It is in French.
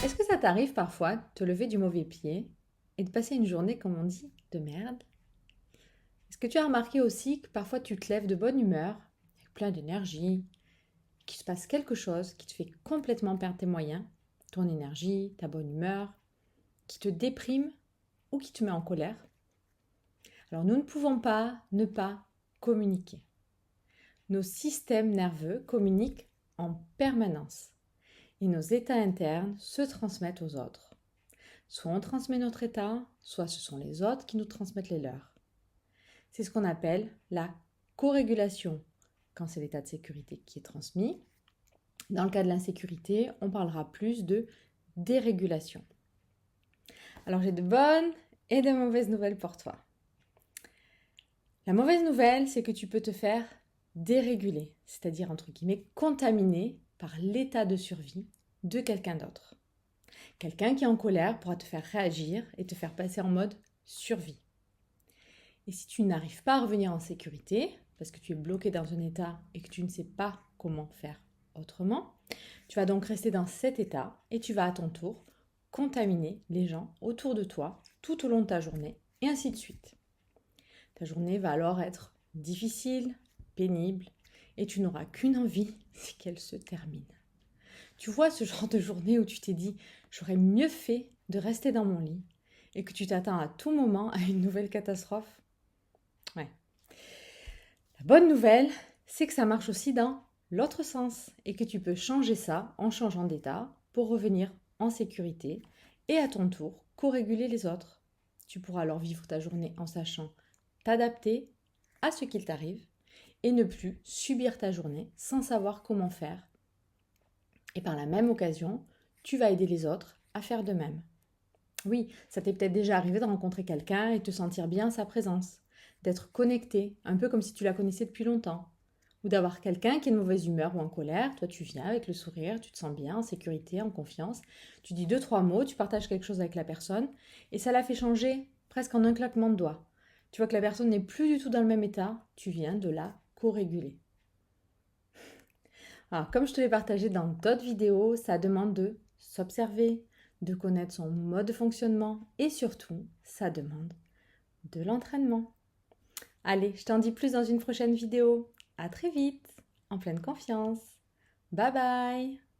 Est-ce que ça t'arrive parfois de te lever du mauvais pied et de passer une journée, comme on dit, de merde? Est-ce que tu as remarqué aussi que parfois tu te lèves de bonne humeur, avec plein d'énergie, qu'il se passe quelque chose qui te fait complètement perdre tes moyens, ton énergie, ta bonne humeur, qui te déprime ou qui te met en colère? Alors nous ne pouvons pas ne pas communiquer. Nos systèmes nerveux communiquent en permanence et nos états internes se transmettent aux autres. Soit on transmet notre état, soit ce sont les autres qui nous transmettent les leurs. C'est ce qu'on appelle la corrégulation quand c'est l'état de sécurité qui est transmis. Dans le cas de l'insécurité, on parlera plus de dérégulation. Alors j'ai de bonnes et de mauvaises nouvelles pour toi. La mauvaise nouvelle, c'est que tu peux te faire déréguler, c'est-à-dire entre guillemets contaminer par l'état de survie de quelqu'un d'autre. Quelqu'un qui est en colère pourra te faire réagir et te faire passer en mode survie. Et si tu n'arrives pas à revenir en sécurité, parce que tu es bloqué dans un état et que tu ne sais pas comment faire autrement, tu vas donc rester dans cet état et tu vas à ton tour contaminer les gens autour de toi tout au long de ta journée et ainsi de suite. Ta journée va alors être difficile, pénible et tu n'auras qu'une envie, c'est qu'elle se termine. Tu vois ce genre de journée où tu t'es dit « j'aurais mieux fait de rester dans mon lit » et que tu t'attends à tout moment à une nouvelle catastrophe? Ouais. La bonne nouvelle, c'est que ça marche aussi dans l'autre sens et que tu peux changer ça en changeant d'état pour revenir en sécurité et à ton tour co-réguler les autres. Tu pourras alors vivre ta journée en sachant t'adapter à ce qu'il t'arrive et ne plus subir ta journée sans savoir comment faire. Et par la même occasion, tu vas aider les autres à faire de même. Oui, ça t'est peut-être déjà arrivé de rencontrer quelqu'un et te sentir bien à sa présence, d'être connecté, un peu comme si tu la connaissais depuis longtemps, ou d'avoir quelqu'un qui est de mauvaise humeur ou en colère, toi tu viens avec le sourire, tu te sens bien, en sécurité, en confiance, tu dis 2-3 mots, tu partages quelque chose avec la personne, et ça la fait changer presque en un claquement de doigts. Tu vois que la personne n'est plus du tout dans le même état, tu viens de la co-réguler. Alors, comme je te l'ai partagé dans d'autres vidéos, ça demande de s'observer, de connaître son mode de fonctionnement et surtout, ça demande de l'entraînement. Allez, je t'en dis plus dans une prochaine vidéo. À très vite, en pleine confiance. Bye bye!